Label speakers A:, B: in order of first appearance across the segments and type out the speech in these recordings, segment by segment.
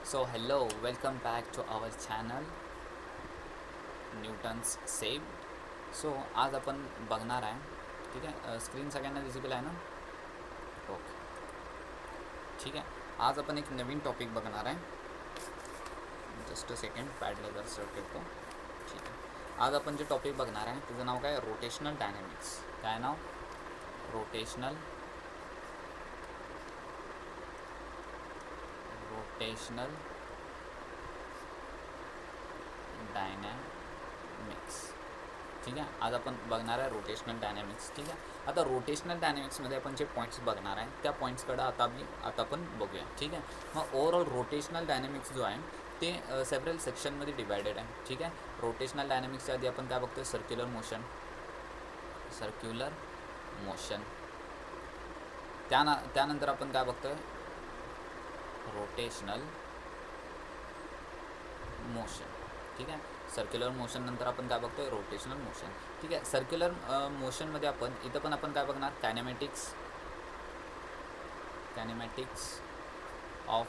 A: So hello, welcome back to our channel Newton's saved. So आज आपण बघणार आहे, ठीक आहे, स्क्रीन सगळ्यांना विजिबल आहे ना? ओके, ठीक आहे. आज आपण एक नवीन टॉपिक बघणार आहे. जस्ट अ सेकंड, पॅडला जर सर्च करतो. ठीक आहे, आज आपण जे टॉपिक बघणार आहे त्याचं नाव काय? Rotational dynamics. काय नाव? Rotational dynamics. ठीक आहे, आज आपण बघणार आहे रोटेशनल डायनॅमिक्स. ठीक आहे, आता रोटेशनल डायनॅमिक्समध्ये आपण जे पॉईंट्स बघणार आहे त्या पॉईंट्सकडं आता आपण बघूया. ठीक आहे, मग ओव्हरऑल रोटेशनल डायनॅमिक्स जो आहे ते सेव्हरल सेक्शनमध्ये डिवायडेड आहे. ठीक आहे, रोटेशनल डायनॅमिक्सच्या आधी आपण काय बघतोय? Circular motion. त्यानंतर आपण काय बघतोय? Rotational motion. ठीक आहे, सर्क्युलर मोशन नंतर आपण काय बघतोय? Rotational motion. ठीक आहे, सर्क्युलर मोशनमध्ये आपण इथं पण आपण काय बघणार? कायनेमॅटिक्स ऑफ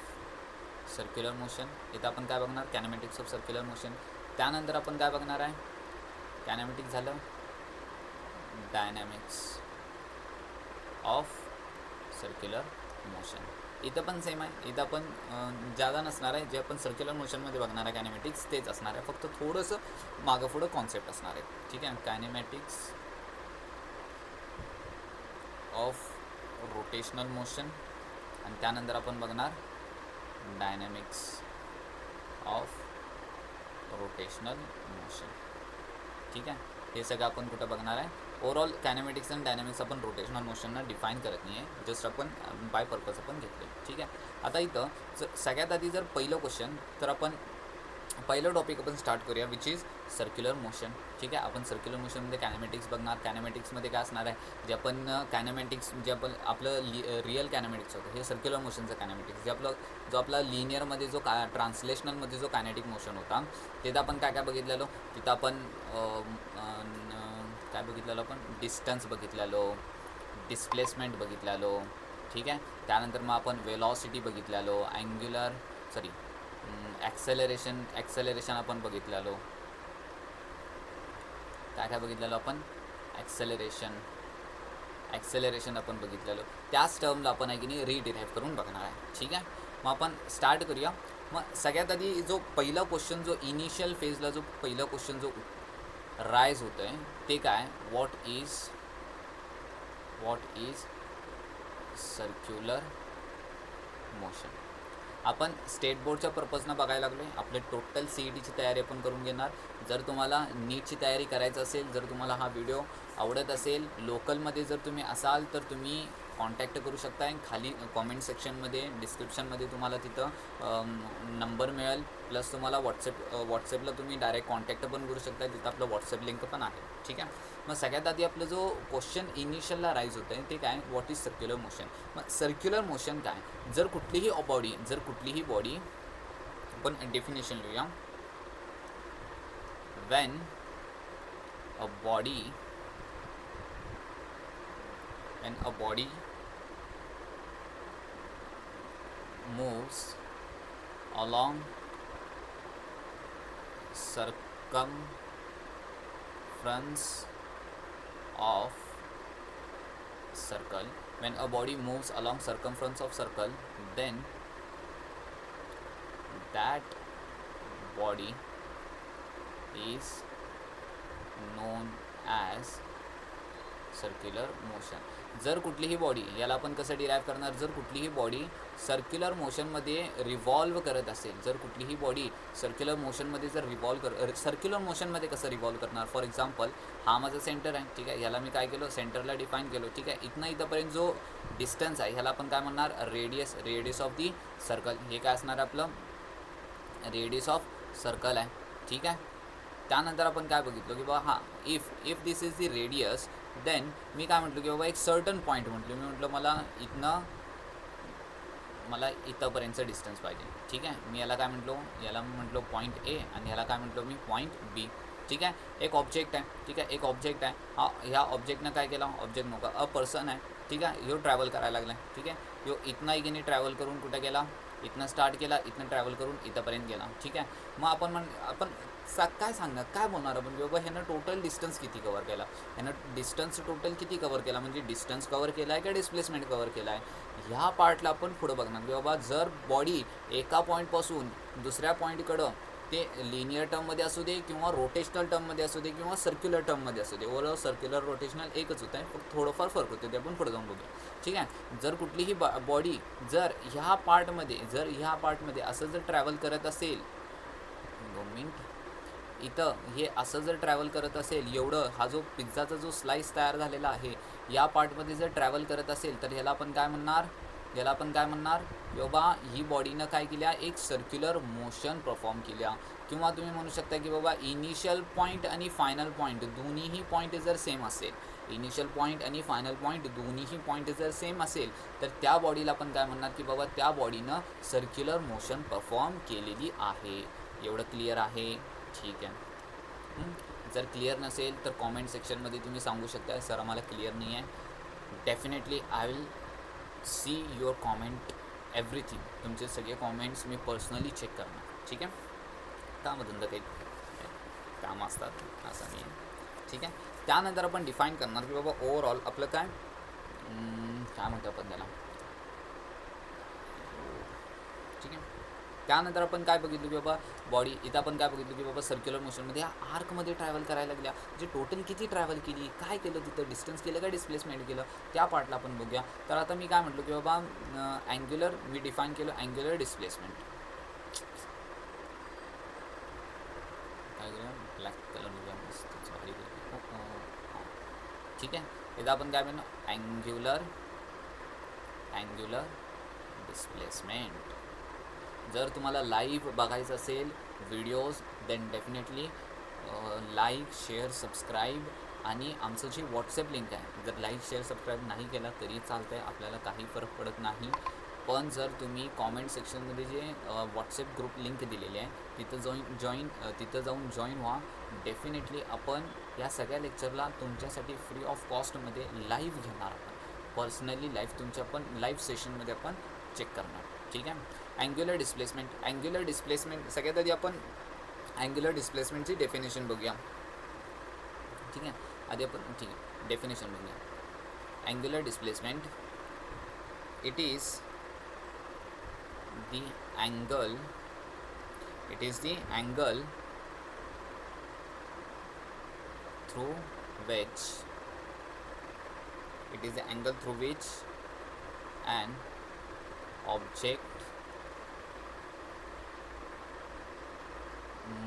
A: सर्क्युलर मोशन. इथं आपण काय बघणार? कायनेमॅटिक्स ऑफ सर्क्युलर मोशन. त्यानंतर आपण काय बघणार आहे? कायनेमॅटिक्स झालं, डायनॅमिक्स ऑफ सर्क्युलर मोशन. इथं पण सेम आहे. इथं पण जादा नसणार आहे. जे आपण सर्क्युलर मोशनमध्ये बघणार आहे कायनेमॅटिक्स तेच असणार आहे, फक्त थोडंसं मागं पुढं कॉन्सेप्ट असणार आहे. ठीक आहे, कायनेमॅटिक्स ऑफ रोटेशनल मोशन आणि त्यानंतर आपण बघणार डायनॅमिक्स ऑफ रोटेशनल मोशन. ठीक आहे, हे सगळं आपण कुठं बघणार आहे? ओव्हरऑल कायनेमॅटिक्स आणि डायनॅमिक्स आपण रोटेशनल मोशनना डिफाईन करत नाही आहे, जस्ट आपण बाय पर्पज आपण घेतलं. ठीक आहे, आता इथं सगळ्यात आधी जर पहिलं क्वेश्चन, तर आपण पहिलं टॉपिक आपण स्टार्ट करूया, विच इज सर्क्युलर मोशन. ठीक आहे, आपण सर्क्युलर मोशनमध्ये कायनेमॅटिक्स बघणार. कायनेमॅटिक्समध्ये काय असणार आहे? जे आपण कायनेमॅटिक्स जे आपलं रिअल कायनेमॅटिक्स होतं हे सर्क्युलर मोशनचं कायनेमॅटिक्स. जो आपला लिनियरमध्ये जो ट्रान्सलेशनलमध्ये जो कायनेटिक मोशन होता तिथं आपण काय बघितलेलो? तिथं आपण काय बघितलेलो? आपण डिस्टन्स बघितलेलो, डिस्प्लेसमेंट बघितलेलो. ठीक आहे, त्यानंतर मग आपण वेलॉसिटी बघितलेलो, ॲक्सेलरेशन आपण बघितलेलो. काय बघितलेलो आपण? ॲक्सेलरेशन आपण बघितलेलो. त्याच टर्मला आपण आहे की नाही रिडिराईव्ह करून बघणार आहे. ठीक आहे, मग आपण स्टार्ट करूया. मग सगळ्यात आधी जो पहिला क्वेश्चन, जो इनिशियल फेजला जो पहिला क्वेश्चन जो राईज होतं आहे ते काय? What is circular motion. आपण स्टेट बोर्डच्या पर्पजनं बघायला लागलो आहे. आपले टोटल CETची तयारी आपण करून घेणार. जर तुम्हाला नीटची तयारी करायचं असेल, जर तुम्हाला हा व्हिडिओ आवडत असेल, लोकलमध्ये जर तुम्ही असाल तर तुम्ही कॉन्टॅक्ट करू शकता आहे. खाली कॉमेंट सेक्शनमध्ये, डिस्क्रिप्शनमध्ये तुम्हाला तिथं नंबर मिळेल. प्लस तुम्हाला व्हॉट्सअपला तुम्ही डायरेक्ट कॉन्टॅक्ट पण करू शकता. तिथं आपलं व्हॉट्सअप लिंक पण आहे. ठीक आहे, मग सगळ्यात आधी आपलं जो क्वेश्चन इनिशियलला राईज होतं आहे ते काय? What is circular motion. मग सर्क्युलर मोशन काय? जर कुठलीही बॉडी आपण डेफिनेशन लिहूया. when a body moves along circumference of circle, then that body is known as circular motion. जर कुठलीही बॉडी, याला आपण कसं डिराईव्ह करणार? जर कुठलीही बॉडी सर्क्युलर मोशनमध्ये रिव्हॉल्व करत असेल, जर कुठलीही बॉडी सर्क्युलर मोशनमध्ये जर सर्क्युलर मोशनमध्ये कसं रिव्हॉल्व करणार? फॉर एक्झाम्पल, हा माझं सेंटर आहे. ठीक आहे, ह्याला मी काय केलं? सेंटरला डिफाईन केलो. ठीक आहे, इथंपर्यंत जो डिस्टन्स आहे ह्याला आपण काय म्हणणार? Radius of the circle. हे काय असणार? आपलं रेडियस ऑफ सर्कल आहे. ठीक आहे, त्यानंतर आपण काय बघितलो की बाबा if this is the radius, than me काय म्हटलो की बाबा एक सर्टन पॉईंट म्हटलो. मी म्हटलं मला इथंपर्यंतचं डिस्टन्स पाहिजे. ठीक आहे, मी याला काय म्हटलो? पॉईंट ए, आणि याला काय म्हटलो मी? पॉईंट बी. ठीक आहे, एक ऑब्जेक्ट आहे. ठीक आहे, एक ऑब्जेक्ट आहे. ह्या ऑब्जेक्टनं काय केलं? ऑब्जेक्ट नका, अ पर्सन आहे. ठीक आहे, ह्यो ट्रॅव्हल करायला लागला आहे. ठीक आहे, ह्यो इथनं की नाही ट्रॅव्हल करून कुठं गेला? इथनं स्टार्ट केला, इथनं ट्रॅव्हल करून इथंपर्यंत गेला. ठीक आहे. मग आपण काय सांगणार, काय बोलणार आपण की बाबा ह्यानं टोटल डिस्टन्स किती कवर केला, ह्यानं डिस्टन्स टोटल किती कवर केला, म्हणजे डिस्टन्स कवर केला आहे का डिस्प्लेसमेंट कवर केला आहे, ह्या पार्टला आपण पुढं बघणार की बाबा जर बॉडी एका पॉईंटपासून दुसऱ्या पॉईंटकडं ते लिनियर टर्ममध्ये असू दे किंवा रोटेशनल टर्ममध्ये असू दे किंवा सर्क्युलर टर्ममध्ये असू दे, ओव्हरऑल सर्क्युलर रोटेशनल एकच होतं आहे, फक्त थोडंफार फरक होते, ते आपण पुढे जाऊन बघूया. ठीक आहे. जर कुठलीही बॉडी जर ह्या पार्टमध्ये असं जर ट्रॅव्हल करत असेल, 2 मिनिट, इथं हे असं जर ट्रॅव्हल करत असेल, एवढं हा जो पिझ्झाचा जो स्लाइस तयार झालेला आहे या पार्टमध्ये जर ट्रॅव्हल करत असेल, तर ह्याला आपण काय म्हणणार की बाबा ही बॉडीनं काय केल्या, एक सर्क्युलर मोशन परफॉर्म केल्या. किंवा तुम्ही म्हणू शकता की बाबा इनिशियल पॉईंट आणि फायनल पॉईंट दोन्हीही पॉईंट जर सेम असेल, इनिशियल पॉईंट आणि फायनल पॉईंट दोन्हीही पॉईंट जर सेम असेल, तर त्या बॉडीला आपण काय म्हणणार की बाबा त्या बॉडीनं सर्क्युलर मोशन परफॉर्म केलेली आहे. एवढं क्लिअर आहे? ठीक आहे. जर क्लिअर नसेल तर कॉमेंट सेक्शनमध्ये तुम्ही सांगू शकता, सर आम्हाला क्लिअर नाही आहे. Definitely I will see your comment, everything. तुमचे सगळे कॉमेंट्स मी पर्सनली चेक करणार. ठीक आहे. कामधंदा काही काम असतात असं नाही आहे. ठीक आहे. त्यानंतर आपण डिफाईन करणार की बाबा ओव्हरऑल आपलं काय म्हणतो आपण त्याला. ठीक आहे. त्यानंतर आपण काय बघितलं की बाबा बॉडी, इथं आपण काय बघितलं की बाबा सर्क्युलर मोशनमध्ये ह्या आर्कमध्ये ट्रॅव्हल करायला लागल्या, जे टोटल किती ट्रॅव्हल केली, काय केलं तिथं, डिस्टन्स केलं का डिस्प्लेसमेंट केलं, त्या पार्टला आपण बघूया. तर आता मी काय म्हटलं की बाबा अँग्युलर, मी डिफाईन केलं अँग्युलर डिस्प्लेसमेंट. काय करूया, ब्लॅक कलर घेऊया मस्त भारी. ठीक आहे. इथं आपण काय म्हणू, अँग्युलर डिस्प्लेसमेंट. जर तुम्हाला लाईव्ह बघायचं असेल videos, then definitely like, share, subscribe आणि आमचं जी व्हॉट्सअप लिंक आहे, जर लाईक, शेअर, सबस्क्राईब नाही केला तरी चालतं आहे, आपल्याला काही फरक पडत नाही. पण जर तुम्ही कॉमेंट सेक्शनमध्ये जे व्हॉट्सअप ग्रुप लिंक दिलेली आहे तिथं जाऊन जॉईन व्हा. डेफिनेटली आपण या सगळ्या लेक्चरला तुमच्यासाठी फ्री ऑफ कॉस्टमध्ये लाईव्ह घेणार. आपण पर्सनली लाईव्ह सेशनमध्ये आपण चेक करणार. ठीक आहे. अँग्युलर डिस्प्लेसमेंट सगळ्यात आधी आपण अँग्युलर डिस्प्लेसमेंटची डेफिनेशन बघूया. ठीक आहे. आधी आपण डेफिनेशन बघूया. Angular displacement, it is the angle through which an object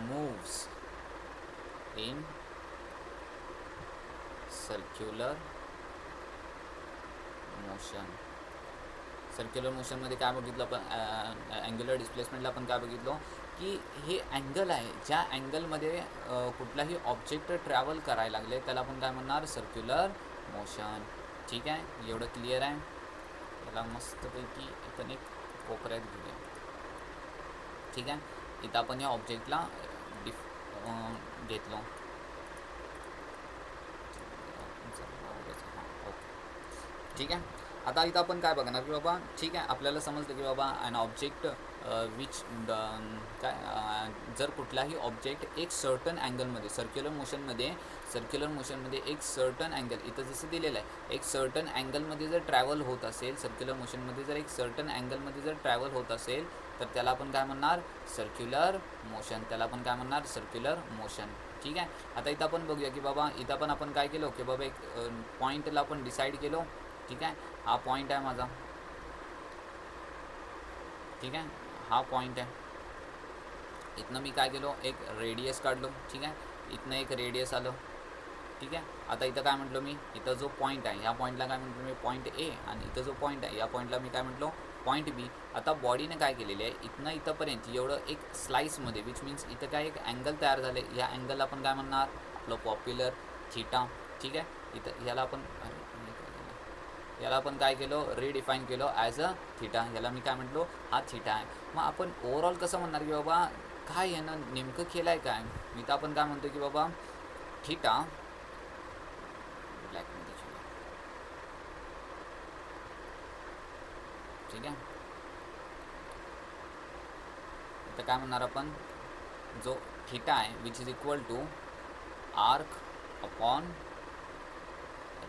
A: moves in circular motion. Circular मोशनमध्ये काय बघितलं आपण, अँग्युलर डिस्प्लेसमेंटला आपण काय बघितलं की हे अँगल आहे, ज्या अँगलमध्ये कुठलाही ऑब्जेक्ट ट्रॅव्हल करायला लागले त्याला आपण काय म्हणणार, सर्क्युलर मोशन. ठीक आहे. एवढं क्लिअर आहे. त्याला मस्तपैकी आपण एक कोपऱ्यात घेऊया. ठीक आहे. इथं आपण या ऑब्जेक्टला घेतलो. ठीक आहे. आता इथं आपण काय बघणार की बाबा, ठीक आहे, आपल्याला समजलं की बाबा अन ऑब्जेक्ट विच जर कुठलाही ऑब्जेक्ट एक सर्टन अँगलमध्ये सर्क्युलर मोशनमध्ये एक सर्टन अँगल, इथं जसं दिलेलं आहे, एक सर्टन अँगलमध्ये जर ट्रॅव्हल होत असेल, सर्क्युलर मोशनमध्ये जर एक सर्टन अँगलमध्ये जर ट्रॅव्हल होत असेल, तर त्याला आपण काय म्हणणार, सर्क्युलर मोशन. ठीक आहे. आता इथं आपण बघूया की बाबा इथं पण आपण काय केलं की बाबा एक पॉईंटला आपण डिसाईड केलो. ठीक आहे. हा पॉईंट आहे माझा. ठीक आहे. हा पॉईंट आहे. इथनं मी काय केलो, एक रेडियस काढलो. ठीक आहे. इथनं एक रेडियस आलं. ठीक आहे. आता इथं काय म्हटलो मी, इथं जो पॉईंट आहे ह्या पॉईंटला काय म्हटलो मी, पॉईंट ए, आणि इथं जो पॉईंट आहे या पॉईंटला मी काय म्हटलो, पॉईंट बी. आता बॉडीने काय केलेली आहे, इथनं इथंपर्यंत एवढं एक स्लाइसमध्ये, विच मीन्स इथं काय एक अँगल तयार झाले, या अँगलला आपण काय म्हणणार, आपलं पॉप्युलर थीटा. ठीक आहे. इथं याला आपण काय केलं, रिडिफाईन केलं ॲज अ थीटा. याला मी काय म्हटलो, हा थीटा आहे. मग आपण ओव्हरऑल कसं म्हणणार की बाबा काय यानं नेमकं केलं आहे काय, मी तर आपण काय म्हणतो की बाबा थीटा, ब्लॅकमध्ये ठेवूया. ठीक आहे. तर काय म्हणणार आपण, जो थिटा आहे which is equal to arc upon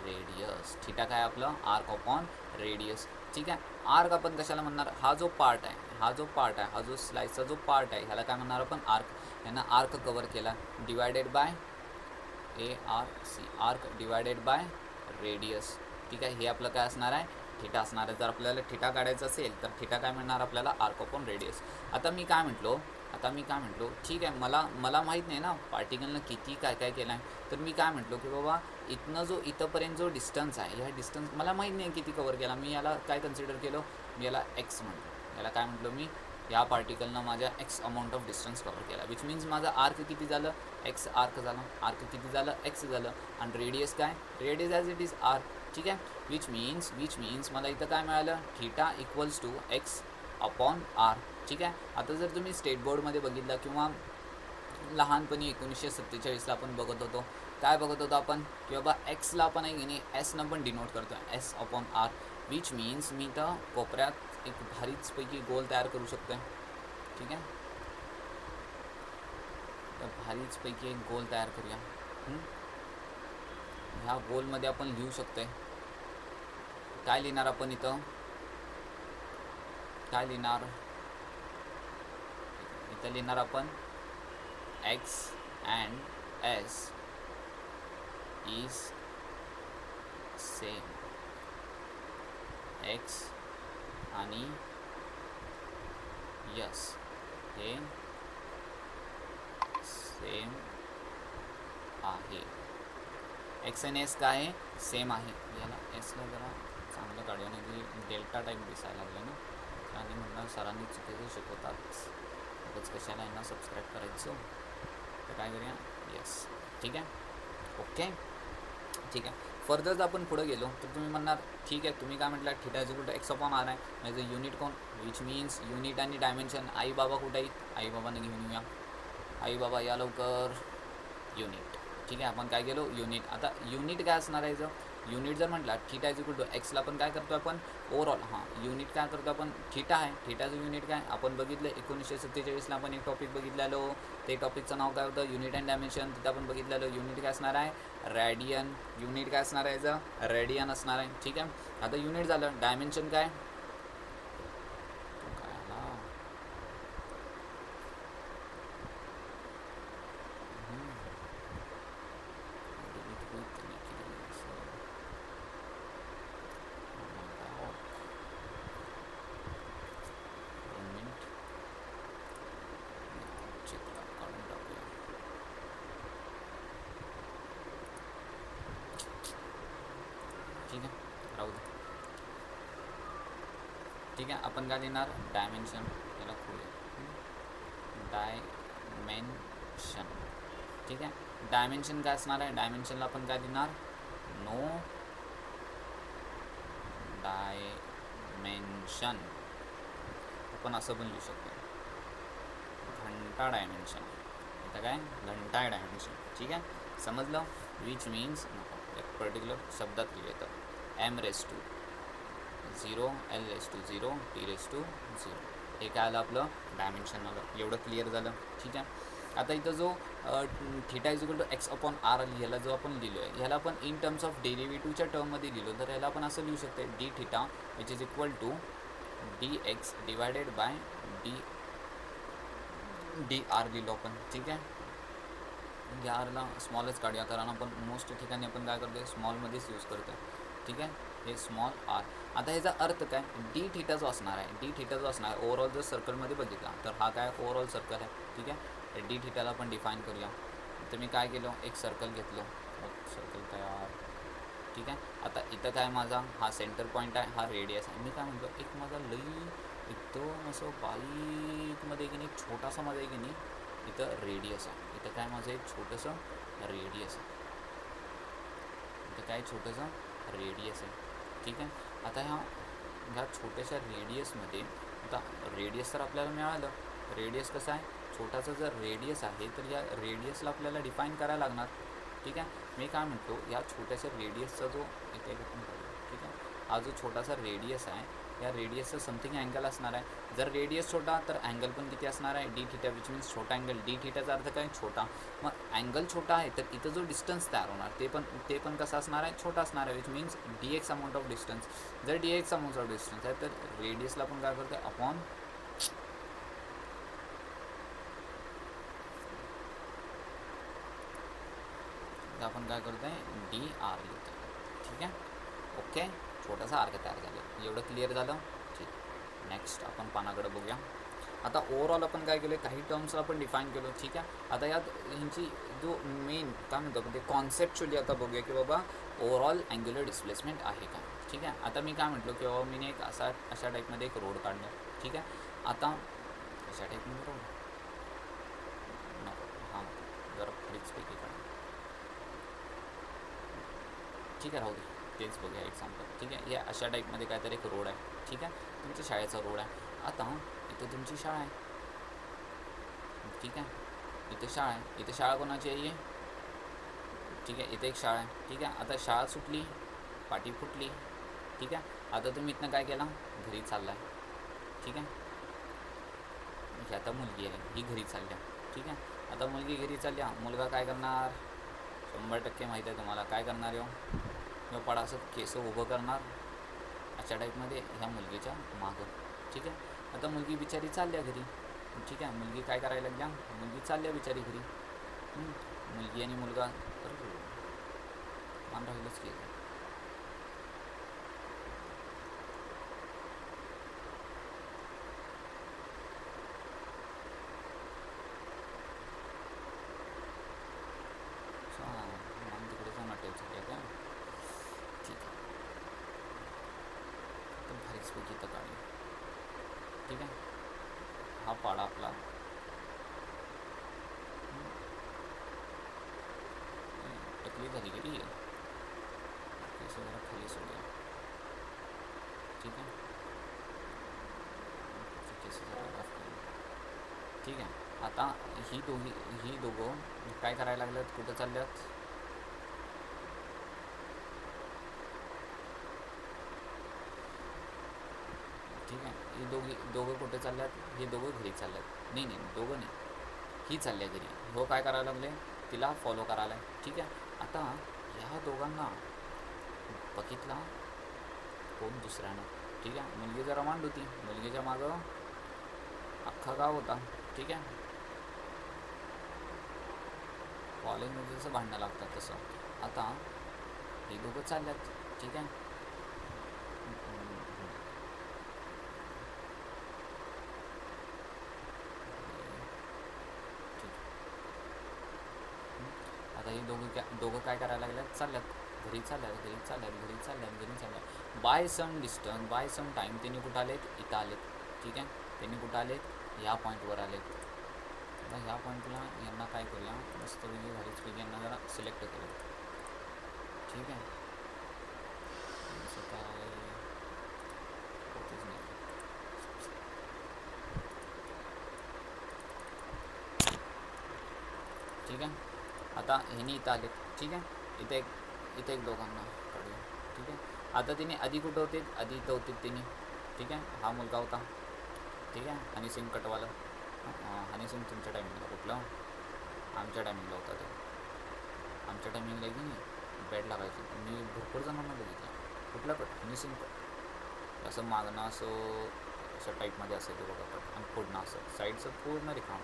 A: radius. Theta काय आपलं, आर्क अपॉन रेडियस. ठीक आहे. आर्क आपण कशाला म्हणणार, हा जो पार्ट आहे, हा जो स्लाइसचा जो पार्ट आहे ह्याला काय म्हणणार आपण, आर्क. यानं आर्क कवर केला, divided by ARC, arc divided by radius. ठीक आहे. हे आपलं काय असणार आहे, थिटा असणार आहे. जर आपल्याला थिटा काढायचं असेल तर थिटा काय म्हणणार आपल्याला, आर्क अपॉन रेडियस. आता मी काय म्हटलो, ठीक आहे, मला माहीत नाही ना पार्टिकलनं किती काय काय केलं आहे. तर मी काय म्हटलो की बाबा इथनं जो इथंपर्यंत जो डिस्टन्स आहे, ह्या डिस्टन्स मला माहीत नाही किती कवर केला. मी याला काय कन्सिडर केलं, मी याला एक्स म्हटलो. याला काय म्हटलो मी, या पार्टिकलनं माझ्या x amount of distance cover केला. विच मीन्स माझं आर्क किती झालं, एक्स आर्क झालं. आर्क किती झालं, एक्स झालं. आणि रेडियस काय, radius as it is R. ठीक आहे. विच मीन्स मला इथं काय मिळालं, theta equals to X upon R. ठीक आहे. आता जर तुम्ही स्टेट बोर्डमध्ये बघितलं किंवा लहानपणी 1947ला आपण बघत होतो, काय बघत होतो आपण की बाबा एक्सला आपण आहे की नाही एसनं पण डिनोट करतो, S upon R. Which means मी तर कोपऱ्यात एक भारीचपैकी गोल तयार करू शकतो. ठीक आहे. तर भारीचपैकी एक गोल तयार करूया. ह्या गोलमध्ये आपण लिहू शकतोय, काय लिहिणार आपण इथं, काय लिहिणार इथं, लिहिणार आपण x and S is same. X आणि यस हे सेम आहे. एक्स आणि एस काय आहे, सेम आहे. याला एसला जरा चांगलं काढूया ना की डेल्टा टाईप दिसायला लागलं ना, आणि म्हणणार सरांनी चुकीचं शिकवतात, उगाच कशाला यांना सबस्क्राईब करायचं. तर काय करूया, यस. ठीक आहे. ओके. ठीक आहे. फर्दर जर आपण पुढे गेलो तर तुम्ही म्हणणार ठीक आहे, तुम्ही काय म्हटलं, theta is equal to X upon R आहे. म्हणजे युनिट कोण, विच मीन्स युनिट आणि डायमेन्शन. आई बाबा कुठे आहेत, आई बाबांना घेऊन येऊया. आई बाबा या लवकर, युनिट. ठीक आहे. आपण काय केलो, युनिट. आता युनिट काय असणार आहे, युनिट जर म्हटला थिटा इज इक्वल टू एक्सला आपण काय करतो, आपण ओव्हरऑल युनिट काय करतो आपण, थिटा आहे. थिटाचं युनिट काय आपण बघितलं 1947ला आपण एक टॉपिक बघितलेलो, ते टॉपिकचं नाव काय होतं, युनिट अँड डायमेन्शन. तिथं आपण बघितलेलं युनिट काय असणार आहे, रॅडियन. युनिट काय असणार आहे, रॅडियन असणार आहे. ठीक आहे. आता युनिट झालं, डायमेन्शन काय, ठीक आहे, राहू दे. ठीक आहे. आपण काय देणार, डायमेन्शन. याला खोलूया, डायमेन्शन. ठीक आहे. डायमेन्शन काय असणार आहे, डायमेन्शनला आपण काय देणार, नो डायमेन्शन. आपण असं पण लिहू शकतो, घंटा डायमेन्शन. इथं काय, घंटा डायमेन्शन. ठीक आहे. समजलं. विच मीन्स एक पर्टिक्युलर शब्दात लिहिलं तर m⁻0 l⁻0 t⁻0. हे काय आलं आपलं, डायमेन्शन आलं. एवढं क्लिअर झालं. ठीक आहे. आता इथं जो theta is equal to X upon R ह्याला जो आपण लिहिलो आहे, ह्याला आपण इन टर्म्स ऑफ डेरिव्हेटिव्हच्या टर्ममध्ये लिहिलो तर ह्याला आपण असं लिहू शकतो, d theta which is equal to d x divided by d r लिहिलो आपण. ठीक आहे. या आरला स्मॉलच काढूया, कारण आपण मोस्ट ठिकाणी आपण काय करतो, स्मॉलमध्येच यूज करतो. ठीक आहे. हे स्मॉल आर. आता ह्याचा अर्थ काय, डी थिटा जो असणार आहे, डी थिटा जो असणार आहे ओव्हरऑल जर सर्कलमध्ये बघितला तर हा काय ओव्हरऑल सर्कल आहे. ठीक आहे. डी थिटाला आपण डिफाईन करूया. तर मी काय केलं, एक सर्कल घेतलं, सर्कल तयार. ठीक आहे. आता इथं काय माझा हा सेंटर पॉईंट आहे, हा रेडियस आहे. मी काय म्हणतो, एक माझा लई एकदम असं बारीकमध्ये की नाही, छोटासा माझा आहे की नाही, इथं रेडियस आहे. इथं काय माझं एक छोटंसं रेडियस आहे, इथं काय छोटंसं रेडियस आहे. ठीक आहे. आता ह्या छोट्याशा रेडियसमध्ये, आता रेडियस तर आपल्याला मिळालं. रेडियस कसं आहे, छोटासा जर रेडियस आहे तर या रेडियसला आपल्याला डिफाईन करायला लागणार. ठीक आहे. मी काय म्हणतो, या छोट्याशा रेडियसचा जो इथे आपण काढूया. ठीक आहे. हा जो छोटासा रेडियस आहे, या रेडियसचं समथिंग अँगल असणार आहे. जर रेडियस छोटा तर अँगल पण किती असणार आहे, डी थिटा, विच मीन्स छोटा अँगल. डी थिटाचा अर्थ काय, छोटा. मग अँगल छोटा आहे तर इथं जो डिस्टन्स तयार होणार ते पण कसं असणार आहे, छोटा असणार आहे, which means d x amount of distance. जर d x amount of distance आहे तर रेडियसला पण काय करतो, अपॉन आपण काय करतो आहे, डी आर लिहितो. ठीक आहे, ओके. छोटासा आर्क तयार झाला. एवढं क्लिअर झालं. ठीक. नेक्स्ट आपण पानाकडे बघूया. आता ओव्हरऑल आपण काय केलं, काही टर्म्सला आपण डिफाईन केलं. ठीक आहे, आता यात ह्यांची जो मेन काय म्हणतो आपण ते कॉन्सेप्च्युअली आता बघूया की बाबा ओव्हरऑल अँग्युलर डिस्प्लेसमेंट आहे का. ठीक आहे, आता मी काय म्हटलो की बाबा मी एक अशा टाईपमध्ये एक रोड काढलं. ठीक आहे, आता अशा टाईपमध्ये रोड नको, हां जरा फ्रीजपैकी काढ. ठीक आहे, राहू दे, तेच बघूया एक्झाम्पल. ठीक आहे, या अशा टाईपमध्ये काहीतरी एक रोड आहे. ठीक आहे, तुमच्या शाळेचा रोड आहे. आता इथे तुमची शाळा आहे. ठीक आहे, इथे शाळा आहे. इथे शाळा कोणाची आहे, ठीक आहे, इथे एक शाळा आहे. ठीक आहे, आता शाळा सुटली, पाटी फुटली. ठीक आहे, आता तुम्ही इथनं काय केला, घरी चाललाय. ठीक आहे, ही आता मुलगी आहे, ही घरी चालल्या. ठीक आहे, आता मुलगी घरी चालल्या, मुलगा काय करणार, 100% माहीत आहे तुम्हाला काय करणार आहे. किंवा पडा असं केस उभं करणार अशा टाईपमध्ये ह्या मुलगीच्या मागं. ठीक आहे, आता मुलगी बिचारी चालल्या घरी. ठीक आहे, मुलगी काय करायला लागल्या, मुलगी चालल्या बिचारी घरी. मुलगी आणि मुलगा मान राहिलंच की. मान तिकडे जाऊन अटॅच आहे का. ठीक आहे, तर भारीचपैकी तर काढली. ठीक आहे, हा पाडा आपला. टकली झाली की ती केस जरा खाली सोडूया. ठीक आहे, केस जरा रफ करूया. ठीक आहे, आता ही दोघं काय करायला लागल्यात, कुठं चालल्यात, ठीक आहे, ही दोघं कुठे चालल्यात, हे दोघं घरी चालल्यात. नाही दोघं नाही, ही चालल्या घरी. हो काय करायला लागले, तिला फॉलो करायला. ठीक आहे, आता ह्या दोघांना बघितला कोण, दुसऱ्यानं. ठीक आहे, मुलगी जरा मांड होती, मुलगीच्या मागं अख्खा गाव होता. ठीक आहे, कॉलेजमध्ये जसं भांडणं लागतात तसं. आता हे दोघं चालल्यात. ठीक आहे, आता ही दोघं काय करायला लागल्यात, चालल्यात घरी चालल्यात. बाय सम डिस्टन्स, बाय सम टाईम त्यांनी कुठं आलेत, इथं आलेत. ठीक आहे, त्यांनी कुठं आलेत, ह्या पॉईंटवर आलेत. आता ह्या पॉईंटला यांना काय करूया, मस्तपैकी भारीचपैकी यांना जरा सिलेक्ट करूया. ठीक आहे, काय होतच नाही. ठीक आहे, आता ह्यानी इथं आलेत. ठीक आहे, इथे एक दोघांना काढूया. ठीक आहे, आता तिने आधी कुठं होते, आधी इथं होते तिने. ठीक आहे, हा मुलगा होता. ठीक आहे, हनी सिंग कटवाला. हनी सिंग तुमच्या टायमिंगला कुठलं, आमच्या टायमिंगला होता तो. आमच्या टायमिंगला की नाही बॅड लागायची. मी भरपूर जणांना बघितलं. कुठला कट, हनी सिंग कट. असं मागणं असं अशा टाईपमध्ये असायचं बघा कट, आणि पुढणं असं साईडचं पूर्ण रिकाम,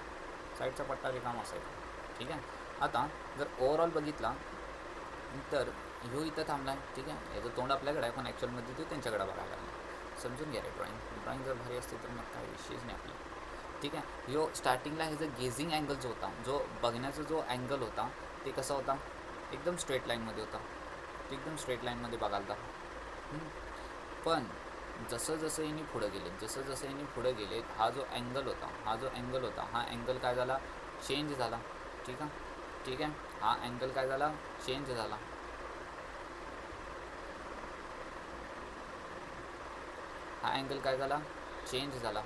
A: साईडचा पट्टा रिकाम असायचा. ठीक आहे, आता जर ओव्हरऑल बघितला तर ह्यो इथं थांबला आहे. ठीक आहे, याचं तोंड आपल्याकडे आहे पण ॲक्च्युअलमध्ये तो त्यांच्याकडे बघायला लागला. समजून घ्या रे, ड्रॉईंग जर भारी असते तर मग काय विषयच नाही आपली. ठीक आहे, ह्यो स्टार्टिंगला ह्याचं गेझिंग अँगल जो होता, जो बघण्याचा जो अँगल होता ते कसा होता, एकदम स्ट्रेट लाईनमध्ये होता. तो एकदम स्ट्रेट लाईनमध्ये बघायला. पण जसं जसं यांनी पुढं गेले हा जो अँगल होता हा अँगल काय झाला, चेंज झाला. ठीक आहे, हा अँगल काय झाला, चेंज झाला. हा अँगल काय झाला, चेंज झाला.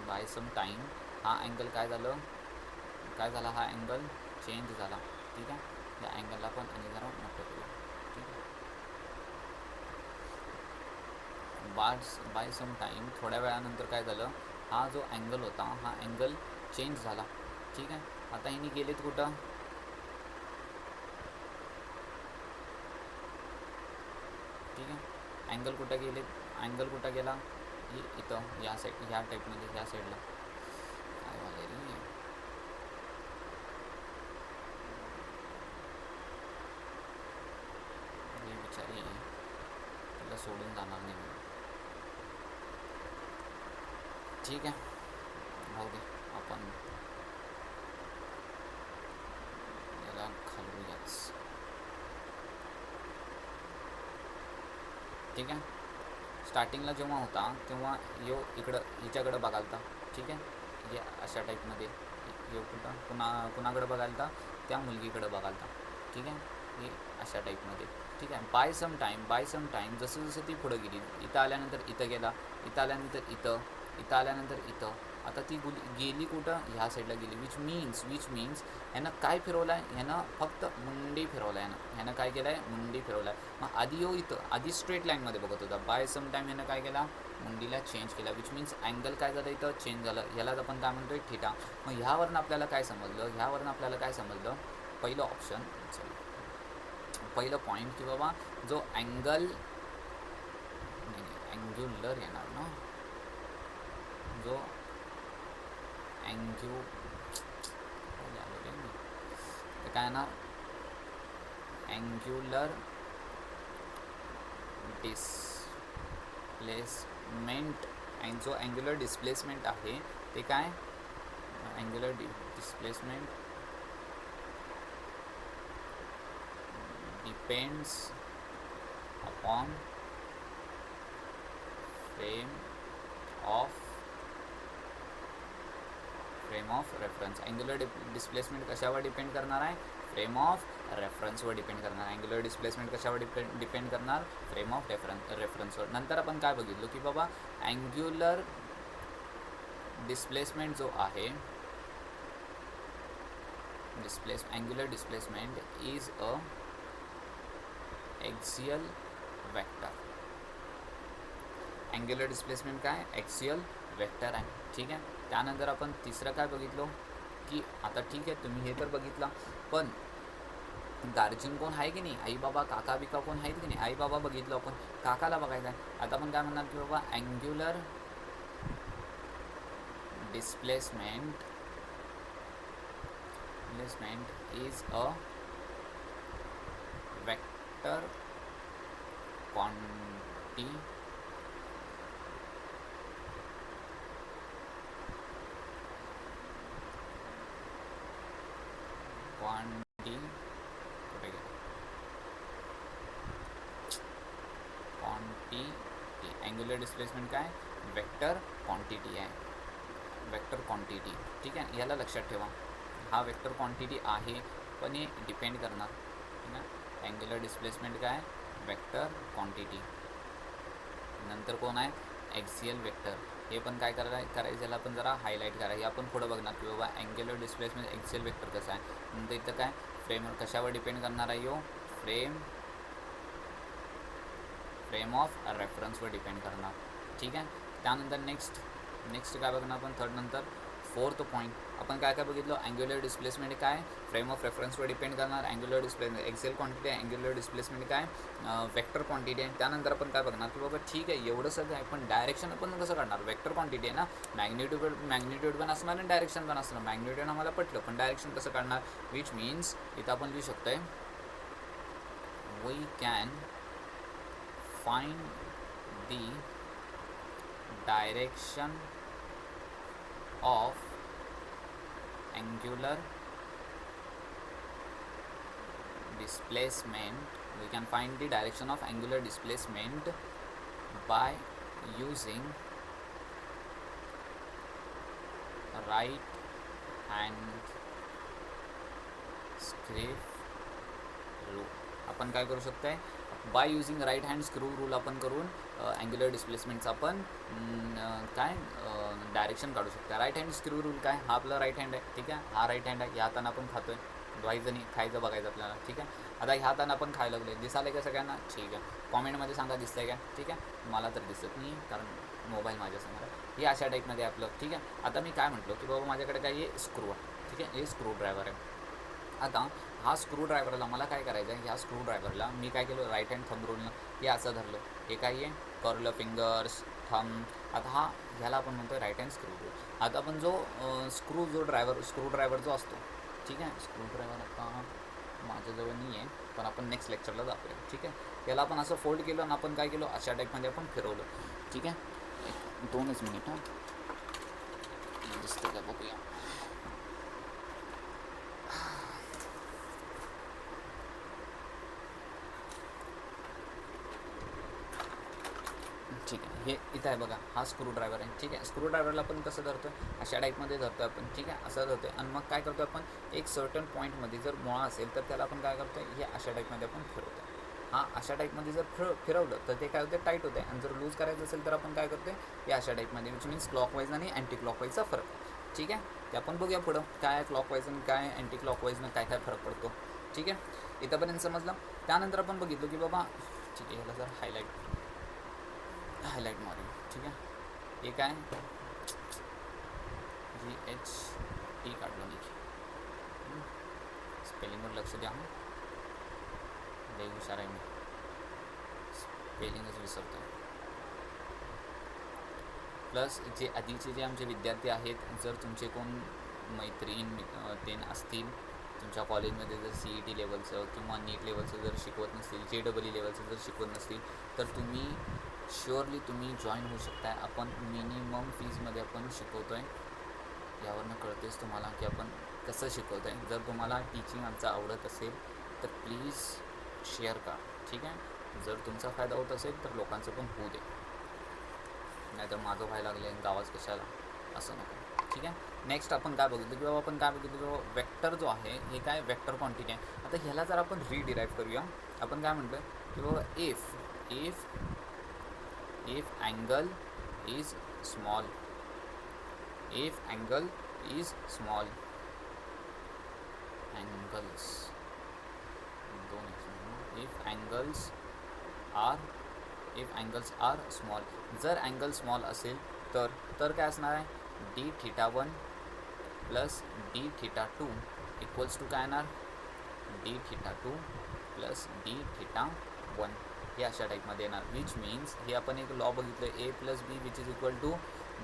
A: बाय सम टाईम हा अँगल काय झाला, हा अँगल चेंज झाला. ठीक आहे. या अँगलला पण आणि जरा मोठं करूया. ठीक आहे. बाय सम टाईम, थोड्या वेळानंतर काय झालं, हा जो अँगल होता हा अँगल चेंज झाला. ठीक आहे. आता हिने गेलेत कुठं, ठीक आहे. अँगल कुठं गेलेत, अँगल कुठं गेला, इथं या साईड, ह्या टाईपमध्ये, ह्या साईडला. काय झालं रे, ही बिचारी तिला सोडून जाणार नाही मी. ठीक आहे, राहू दे, आपण याला घालूयाच. ठीक आहे. स्टार्टिंगला जेव्हा होता तेव्हा यो इकडं हिच्याकडं बघालता. ठीक आहे. या अशा टाईपमध्ये यो कुणाकडं बघालता, त्या मुलगीकडं बघालता. ठीक आहे. हे अशा टाईपमध्ये. ठीक आहे. बाय सम टाईम जसं जसं ती पुढं गेली, इथं आल्यानंतर इथं गेला, इथं आल्यानंतर इथं, इथं आल्यानंतर इथं, आता ती गेली कुठं, ह्या साईडला गेली. विच मीन्स ह्यानं काय फिरवलं आहे, ह्यानं फक्त मुंडी फिरवला आहे. ह्यानं काय केलं आहे, मुंडी फिरवला आहे. मग आधी इथं आधी स्ट्रेट लाईनमध्ये बघत होता, बाय सम टाईम ह्यानं काय केला, मुंडीला चेंज केला. विच मीन्स अँगल काय झालं, इथं चेंज झालं. ह्यालाच आपण काय म्हणतोय, थिटा. मग ह्यावरनं आपल्याला काय समजलं, पहिलं ऑप्शन, पहिलं पॉईंट, की बाबा जो अँगल, नाही अँग्युलर येणार ना, जो काय येणार, अँग्युलर डिस्प्लेसमेंट. जो अँग्युलर डिस्प्लेसमेंट आहे ते काय, angular displacement depends upon frame of reference. Angular displacement कशावर डिपेंड करणार आहे, फ्रेम ऑफ रेफरन्सवर डिपेंड करणार. अँग्युलर डिस्प्लेसमेंट कशावर डिपेंड करणार, फ्रेम ऑफ रेफरन्सवर. नंतर आपण काय बघितलो, की बाबा अँग्युलर डिस्प्लेसमेंट जो आहे, angular displacement is a axial vector. Angular displacement काय, एक्सियल वेक्टर आहे. ठीक आहे. त्यानंतर आपण तिसरं काय बघितलो, की आता ठीक आहे तुम्ही हे तर बघितला, पण गार्जियन कोण आहे की नाही, आई बाबा काका बिका कोण आहेत की नाही, आई बाबा बघितलो आपण, काकाला बघायचं आहे. आता आपण काय म्हणणार, की बाबा angular displacement is a vector quantity angular displacement काय, वेक्टर क्वांटिटी आहे, वेक्टर क्वांटिटी. ठीक आहे. याला लक्षात ठेवा, हा वेक्टर क्वांटिटी आहे, पण हे डिपेंड करणार. ठीक आहे. अँग्युलर डिस्प्लेसमेंट काय, वेक्टर क्वांटिटी. नंतर कोण आहे, एक्सियल वेक्टर. हे पण काय करायचं, याला पण जरा हायलाईट करा. हे आपण पुढं बघणार, की बाबा अँग्युलर डिस्प्लेसमेंट एक्सियल वेक्टर कसं आहे. नंतर इथं काय, फ्रेमवर कशावर डिपेंड करणार आहे, यो फ्रेम ऑफ रेफरन्सवर डिपेंड करणार. ठीक आहे. त्यानंतर नेक्स्ट काय बघणार आपण, थर्ड नंतर फोर्थ पॉईंट आपण काय बघितलं, अँग्युलर डिस्प्लेसमेंट काय, फ्रेम ऑफ रेफरन्सवर डिपेंड करणार. अँग्युलर डिस्प्लेसमेंट एक्सेल क्वांटिटी आहे, अँग्युलर डिस्प्लेसमेंट काय, वेक्टर क्वांटिटी आहे. त्यानंतर आपण काय बघणार, की बाबा ठीक आहे एवढं सगळं आहे, पण डायरेक्शन आपण कसं काढणार, वेक्टर क्वांटिटी आहे ना, मॅग्निट्यूड पण असणार आणि डायरेक्शन पण असणार. मॅग्निट्यूड आम्हाला पटलं, पण डायरेक्शन कसं काढणार, विच मीन्स इथं आपण लिहू शकतोय, we can find the direction of angular displacement. We can find the direction of angular displacement by using right hand screw rule. आपण काय करू शकतोय, by using right hand screw rule आपण करून अँग्युलर डिस्प्लेसमेंटचं आपण काय डायरेक्शन काढू शकतो. राईट हँड स्क्रू रूल काय, हा आपला राईट हँड आहे. ठीक आहे. हा राईट हँड आहे, या हातानं आपण खातोय. धुवायचं नाही, खायचं बघायचं आपल्याला, ठीक आहे. आता ह्या हातानं आपण खायला लागले, दिसायला का सगळ्यांना? ठीक आहे, कॉमेंटमध्ये सांगा दिसतंय का, ठीक आहे. मला तर दिसत नाही कारण मोबाईल माझ्यासमोर आहे. हे अशा टाईपमध्ये आपलं, ठीक आहे. आता मी काय म्हटलो की बाबा माझ्याकडे काही स्क्रू आहे, ठीक आहे, हे स्क्रू ड्रायव्हर आहे. आता हा स्क्रू ड्रायव्हरला मला काय करायचं आहे, ह्या स्क्रू ड्रायव्हरला मी काय केलं, राईट हँड थंब रूलनं हे असं धरलं, हे काय आहे कर्ल फिंगर्स थंब. आता हा ह्याला आपण म्हणतो राईट हँड स्क्रू ड्रायव्हर. आता आपण जो स्क्रू ड्रायव्हर जो असतो, ठीक आहे, स्क्रू ड्रायव्हर आता माझ्याजवळ नाही आहे, पण आपण नेक्स्ट लेक्चरला दाखवूया, ठीक आहे. याला आपण असं फोल्ड केलं आणि आपण काय केलं, अशा टाईपमध्ये आपण फिरवलं, ठीक आहे. 2च मिनिट हां, दिसतं का बघूया. ठीक आहे, हे इथं आहे बघा, हा स्क्रू ड्रायव्हर आहे, ठीक आहे. स्क्रू ड्रायव्हरला आपण कसं धरतो, अशा टाईपमध्ये धरतो आपण, ठीक आहे, असं धरतो. आणि मग काय करतो आपण, एक सर्टन पॉईंटमध्ये जर मुळा असेल तर त्याला आपण काय करतो, हे अशा टाईपमध्ये आपण फिरवतो. हा अशा टाईपमध्ये जर फिरवलं तर ते काय होतं, टाईट होतं. आणि जर लूज करायचं असेल तर आपण काय करतो, हे अशा टाईपमध्ये, विच मीन्स क्लॉकवाईज आणि अँटी क्लॉकवाईजचा फरक, ठीक आहे. ते आपण बघूया पुढं काय क्लॉकवाईज आणि काय अँटी क्लॉकवाईजनं काय काय फरक पडतो, ठीक आहे. इथंपर्यंत समजलं. त्यानंतर आपण बघितलं की बाबा, ठीक आहे, ह्याला जर हायलाईट मारू, ठीक आहे. हे काय GHT काढलो नाही, स्पेलिंगवर लक्ष द्या, लई हुशार आहे मी, स्पेलिंगच विसरतो. प्लस जे आधीचे जे आमचे विद्यार्थी आहेत, जर तुमचे कोण मैत्रीण ते असतील तुमच्या कॉलेजमध्ये, जर CET लेवलचं किंवा नीट लेवलचं जर शिकवत नसतील, JEE लेवलचं जर शिकवत नसतील, तर तुम्ही शुअरली तुम्ही जॉईन होऊ शकताय. आपण मिनिमम फीजमध्ये आपण शिकवतो आहे. यावरनं कळतेच तुम्हाला की आपण कसं शिकवतो आहे. जर तुम्हाला टीचिंग आमचं आवडत असेल तर प्लीज शेअर करा, ठीक आहे. जर तुमचा फायदा होत असेल तर लोकांचं पण होऊ दे, नाहीतर माझं व्हायला लागले गावाच कशाला, असं नको, ठीक आहे. नेक्स्ट आपण काय बघितलं की बाबा, आपण काय बघितलं की बाबा वेक्टर जो आहे हे काय वेक्टर क्वांटिटी आहे. आता ह्याला जर आपण रिडिराईव्ह करूया, आपण काय म्हणतो की बाबा if angle is small, if angle is small, angles if angles are small, जर अँगल स्मॉल असेल तर काय असणार आहे, d1 plus d2 equals to काय येणार, d2 प्लस d1, हे अशा टाईपमध्ये येणार. विच मीन्स हे आपण एक लॉ बघितलं, A+B which is equal to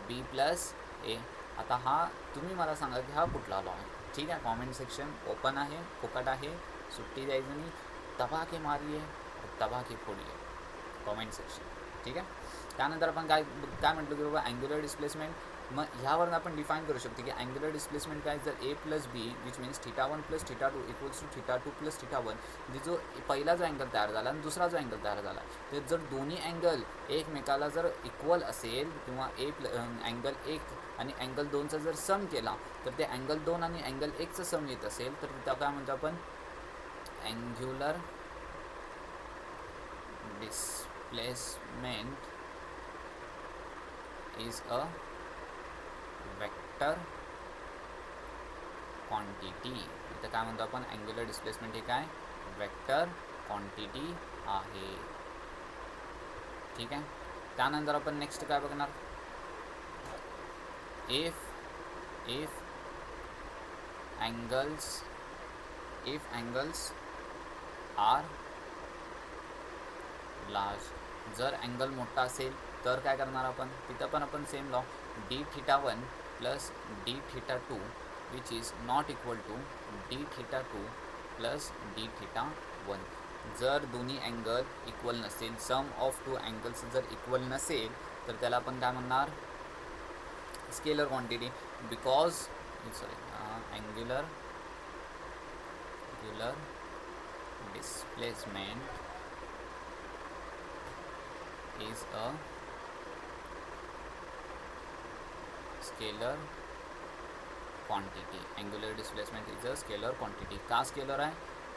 A: B+A. आता हा तुम्ही मला सांगा की हा कुठला लॉ आहे, ठीक आहे. कॉमेंट सेक्शन ओपन आहे, फुकट आहे, सुट्टी द्यायचं नाही, तबाके मारिये तबाके फोडिये, कॉमेंट सेक्शन, ठीक आहे. त्यानंतर आपण काय म्हटलं की बाबा अँग्युलर डिस्प्लेसमेंट. मग ह्यावरून आपण डिफाईन करू शकतो की अँग्युलर डिस्प्लेसमेंट काय, जर A+B which means θ1 plus θ2 equals to θ2 plus θ1, म्हणजे जो पहिला जो अँगल तयार झाला आणि दुसरा जो अँगल तयार झाला, तर जर दोन्ही अँगल एकमेकाला जर इक्वल असेल किंवा अँगल 1 आणि अँगल 2चा जर सम केला, तर ते अँगल 2 आणि अँगल 1चं सम येत असेल तर त्या काय म्हणतो आपण, angular displacement is a vector quantity. इथं काय म्हणतो आपण, अँग्युलर डिस्प्लेसमेंट हे काय, वेक्टर क्वांटिटी आहे, ठीक आहे. त्यानंतर आपण नेक्स्ट काय बघणार, इफ अँगल्स आर लार्ज, जर अँगल मोठा असेल तर काय करणार आपण, तिथं पण आपण same law, d1 plus d2 which is not equal to d2 plus d1. जर दोन्ही अँगल इक्वल नसेल, सम ऑफ टू अँगल्स जर इक्वल नसेल तर त्याला आपण काय म्हणणार, scalar quantity. Because angular displacement is a scalar quantity. Angular displacement is a scalar quantity. का scalar है,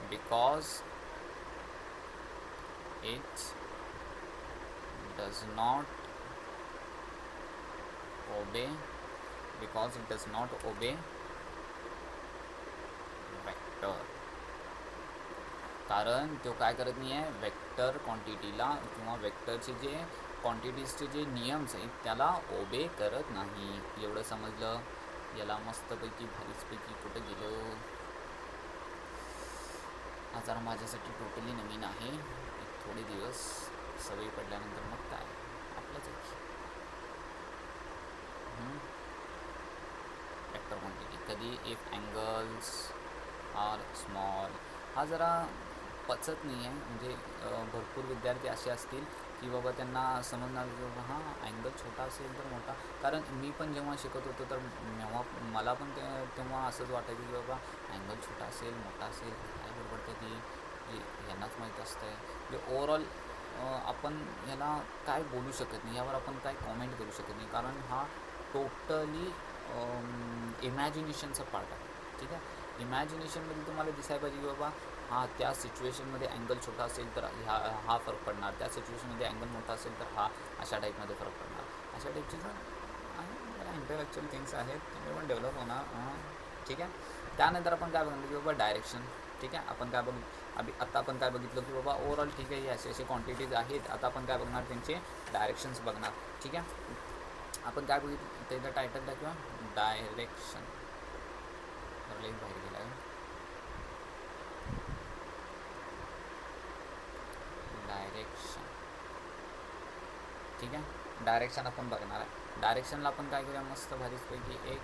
A: because it does not obey vector. कारण तो काय करत नाही आहे, वेक्टर क्वांटिटीला किंवा वेक्टरचे जे क्वांटिटीजचे जे नियम्स आहेत त्याला ओबे करत नाही. एवढं समजलं. याला मस्तपैकी भारीचपैकी कुठं गेलो. हा जरा माझ्यासाठी टोटली नवीन आहे. एक थोडे दिवस सवयी पडल्यानंतर मग काय आपलंच आहे. वेक्टर क्वांटिटी कधी इफ अँगल्स आर स्मॉल, हा जरा पचत नाही आहे. म्हणजे भरपूर विद्यार्थी असे असतील की बाबा त्यांना समजणार की बाबा हां अँगल छोटा असेल तर मोठा. कारण मी पण जेव्हा शिकत होतो तर मला पण तेव्हा असंच वाटायचं की बाबा अँगल छोटा असेल मोठा असेल काय बडबडतं की यांनाच माहीत असतं आहे. म्हणजे ओवरऑल आपण ह्याला काय बोलू शकत नाही, यावर आपण काय कॉमेंट करू शकत नाही. कारण हा टोटली इमॅजिनेशनचा पार्ट आहे. ठीक आहे. इमॅजिनेशनमध्ये तुम्हाला दिसायला पाहिजे की बाबा हां त्या सिच्युएशनमध्ये अँगल छोटा असेल तर हा फरक पडणार, त्या सिच्युएशनमध्ये अँगल मोठा असेल तर हा अशा टाईपमध्ये फरक पडणार. अशा टाईपची जर इंटेलेक्च्युअल थिंग्स आहेत ते पण डेव्हलप होणार. ठीक आहे. त्यानंतर आपण काय बघणार की बाबा डायरेक्शन. ठीक आहे. आपण काय आत्ता आपण काय बघितलं की बाबा ओव्हरऑल ठीक आहे, असे असे क्वांटिटीज आहेत. आता आपण काय बघणार त्यांचे डायरेक्शन्स बघणार. ठीक आहे. आपण काय बघितलं त्याचं टायटल दाखवा, डायरेक्शन. बाहेर गेला आहे. डायरेक्शन. ठीक आहे. डायरेक्शन आपण बघणार आहे. डायरेक्शनला आपण काय करूया, मस्त भारीचपैकी एक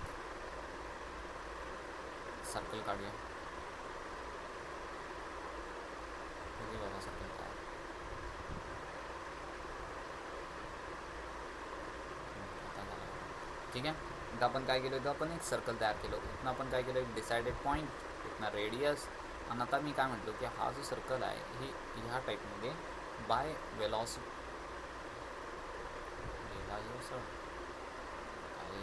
A: सर्कल काढूया. बाबा सर्कल काय ठीक आहे. इथं आपण काय केलं होतं, आपण एक सर्कल तयार केलं होतं. इथनं आपण काय केलं, एक डिसायडेड पॉईंट, इथनं रेडियस. आणि आता मी काय म्हटलो की हा जो सर्कल आहे ही ह्या टाईपमध्ये बाय वेलॉसिटी सर अरे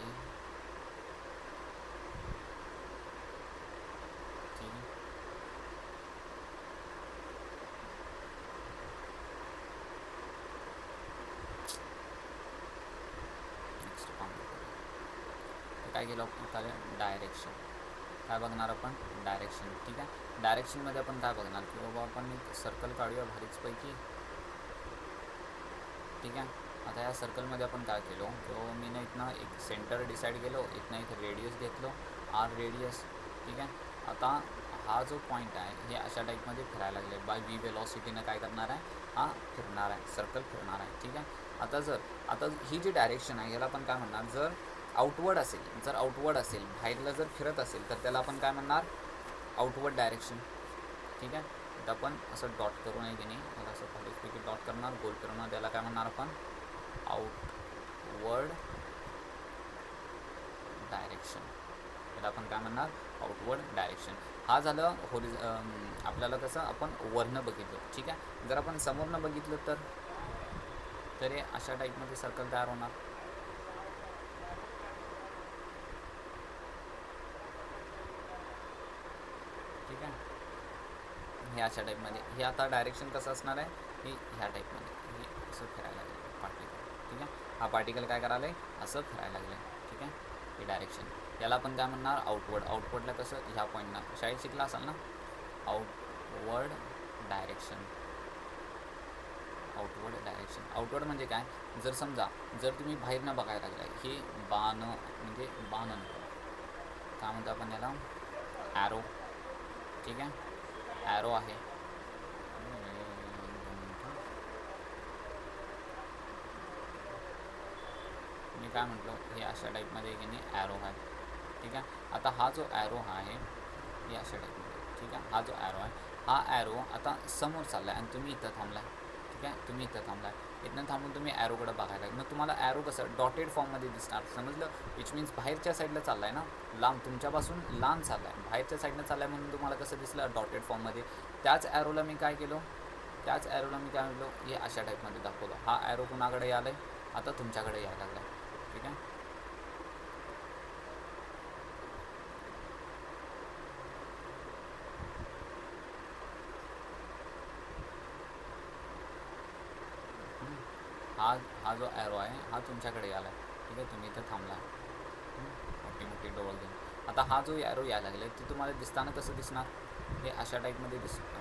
A: ठीक आहे. नेक्स्ट काम काय केलं आपण, काय डायरेक्शन. काय बघणार आपण, डायरेक्शन. ठीक आहे. डायरेक्शनमध्ये आपण काय बघणार की बाबा आपण एक सर्कल काढूया भारीचपैकी. ठीक आहे. आता या सर्कलमध्ये आपण काय केलो, तो मी ना इथनं एक सेंटर डिसाईड केलो, इथनं एक रेडियस घेतलो, आर रेडियस. ठीक आहे. आता हा जो पॉईंट आहे हे अशा टाईपमध्ये फिरायला लागले. बाय व्ही वेलॉसिटीनं काय करणार आहे, हा फिरणार आहे, सर्कल फिरणार आहे. ठीक आहे. आता ही जी डायरेक्शन आहे याला आपण काय म्हणणार, जर आउटवर्ड असेल बाहेरला जर फिरत असेल तर त्याला आपण काय म्हणणार, आउटवर्ड डायरेक्शन. ठीक आहे. तर आपण असं डॉट करू नये की नाही, मला असं खालीपैकी डॉट करणार, गोल फिरवणार, त्याला काय म्हणणार आपण, आउटवर्ड डायरेक्शन. त्याला आपण काय म्हणणार, आउटवर्ड डायरेक्शन. हा झालं आपल्याला कसं आपण वरनं बघितलं. ठीक आहे. जर आपण समोरनं बघितलं तर हे अशा टाईपमध्ये सर्कल तयार होणार. ठीक आहे. हे अशा टाईपमध्ये, हे आता डायरेक्शन कसं असणार आहे, हे ह्या टाईपमध्ये हे असं फिरायला लागलं पार्टिकल. ठीक आहे. हा पार्टिकल काय करायला आहे, असं फिरायला लागलं. ठीक आहे. हे डायरेक्शन. याला आपण काय म्हणणार, आउटवर्डला कसं ह्या पॉईंटनं शाळेत शिकला असाल ना, आउटवर्ड डायरेक्शन. आउटवर्ड म्हणजे काय, जर समजा जर तुम्ही बाहेरनं बघायला लागलाय, हे बाण म्हणजे बाण काय म्हणतो आपण याला, ॲरो. ठीक आहे. ॲरो आहे. मी काय म्हटलो, हे अशा टाईपमध्ये की नाही ॲरो आहे. ठीक आहे. आता हा जो ॲरो आहे हे अशा टाईपमध्ये. ठीक आहे. हा जो ॲरो आहे, हा ॲरो आता समोर चालला आहे आणि तुम्ही इथं थांबला आहे. ठीक आहे. तुम्ही इथं थांबला आहे, इथनं थांबून तुम्ही ॲरोकडे बघायला. मग तुम्हाला ॲरो कसं डॉटेड फॉर्ममध्ये दिसणार, समजलं. विच मीन्स बाहेरच्या साईडला चालला आहे ना, लांब तुमच्यापासून लांब चालला आहे, बाहेरच्या साईडनं चालला आहे, म्हणून तुम्हाला कसं दिसलं, डॉटेड फॉर्ममध्ये. त्याच ॲरोला मी काय म्हटलो, हे अशा टाईपमध्ये दाखवलं. हा ॲरो कुणाकडे आला आहे, आता तुमच्याकडे यायला लागला आहे. ठीक आहे. हा जो ॲरो आहे हा तुमच्याकडे आला आहे. ठीक आहे. तुम्ही इथं थांबला, मोठी डोळ घेऊन. आता हा जो ॲरो यायला लागला आहे ते तुम्हाला दिसताना कसं दिसणार, हे अशा टाईपमध्ये दिसणार.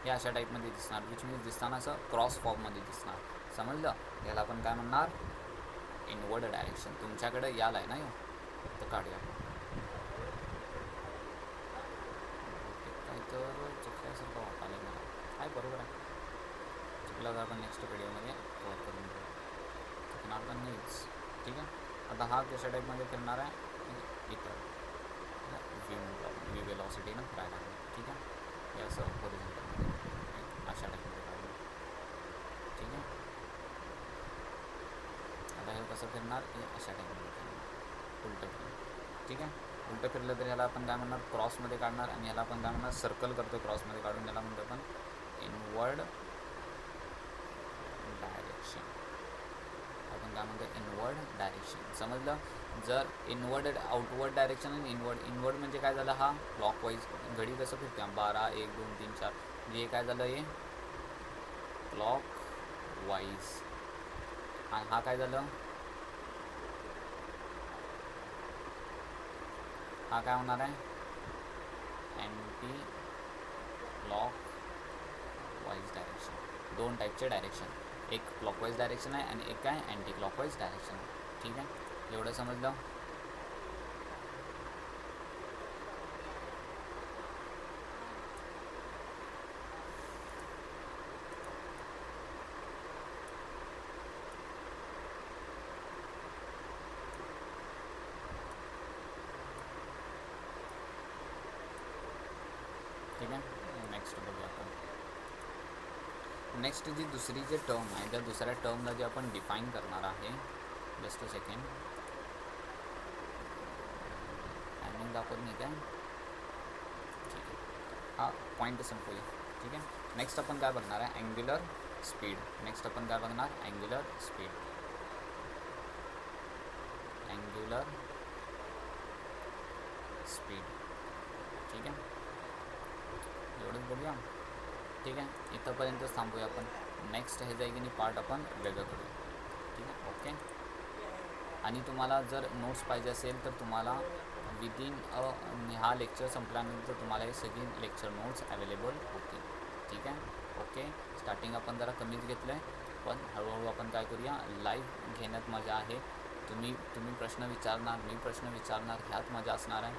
A: हे अशा टाईपमध्ये दिसणार, विच मीन्स दिसताना असं क्रॉस फॉर्ममध्ये दिसणार. समजलं? याला आपण काय म्हणणार, इनवर्ड डायरेक्शन. तुमच्याकडे याला आहे ना, तर काढूया काही तर चुकल्यासारखं वाटायला मला. काय बरोबर आहे, चुकलं तर आपण नेक्स्ट व्हिडिओमध्ये कवर करून घेऊ, चुकणार पण नाहीच. ठीक आहे. आता हा कशा टाईपमध्ये फिरणार आहे, इथं व्ही म्हटलं आपण, व्ही वेलॉसिटीनं फिरायला लागेल. ठीक आहे. हे असं हॉरिझॉन्टलमध्ये अशा टाईपमध्ये काढलं. ठीक आहे. आता हे कसं फिरणार, हे अशा टाईपमध्ये फिरणार, उलटं फिरणार. ठीक आहे. उलटं फिरलं तर ह्याला आपण काय म्हणणार, क्रॉसमध्ये काढणार. आणि ह्याला आपण काय म्हणणार, सर्कल करतो क्रॉसमध्ये काढून, याला म्हणतो आपण इनवर्ड डायरेक्शन. आपण काय म्हणतो, इनवर्ड डायरेक्शन. समजलं? जर इनवर्ड, आउटवर्ड डायरेक्शन आणि इनवर्ड म्हणजे काय झालं, हा क्लॉकवाईज घडी कसं फिरते, 12 1 2 3 4, म्हणजे हे काय झालं, हे क्लॉक वाईज. आणि हा काय झालं, हा काय होणार आहे, अँटी क्लॉक वाईज डायरेक्शन. दोन टाईपचे डायरेक्शन, एक क्लॉकवाईज डायरेक्शन आहे आणि एक काय अँटी क्लॉकवाईज डायरेक्शन आहे. ठीक आहे. एवढं समजलं? ठीक आहे. नेक्स्ट बघूया आपण. नेक्स्ट जी दुसरी जे टर्म आहे, त्या दुसऱ्या टर्मला जे आपण डिफाईन करणार आहे, जस्ट अ सेकंड, टायमिंग दाखवत नाही काय. ठीक आहे. हा पॉईंट संपूया. ठीक आहे. नेक्स्ट आपण काय बघणार आहे, अँग्युलर स्पीड. नेक्स्ट आपण काय बघणार, अँग्युलर स्पीड, अँग्युलर स्पीड. ठीक आहे. एवढंच बघूया. ठीक आहे. इथंपर्यंतच थांबूया आपण. नेक्स्ट हे जाईल की नाही पार्ट आपण वेगळं करूया. ठीक आहे. ओके. आणि तुम्हाला जर नोट्स पाहिजे असेल तर तुम्हाला विदिन हा लेक्चर संपल्यानंतर तुम्हाला हे सगळी लेक्चर नोट्स अवेलेबल होतील. ठीक आहे. ओके. स्टार्टिंग आपण जरा कमीच घेतलं आहे, पण हळूहळू आपण काय करूया, लाईव्ह घेण्यात मजा आहे. तुम्ही प्रश्न विचारणार, मी प्रश्न विचारणार, ह्यात मजा असणार आहे.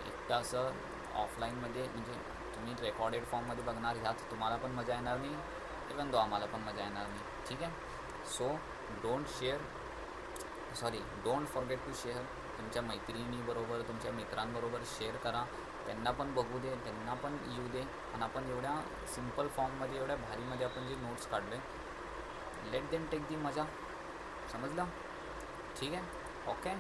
A: एकदा असं ऑफलाईनमध्ये म्हणजे तुम्ही रेकॉर्डेड फॉर्ममध्ये बघणार, ह्यात तुम्हाला पण मजा येणार नाही, इवन दो आम्हाला पण मजा येणार नाही. ठीक आहे. So don't forget to share. तुमच्या मैत्रिणीबरोबर, तुमच्या मित्रांबरोबर शेअर करा. त्यांना पण बघू दे, त्यांना पण येऊ दे. आणि आपण एवढ्या सिम्पल फॉर्ममध्ये, एवढ्या भारीमध्ये आपण जे नोट्स काढले, लेट देम टेक दी मजा. समजलं? ठीक आहे. ओके.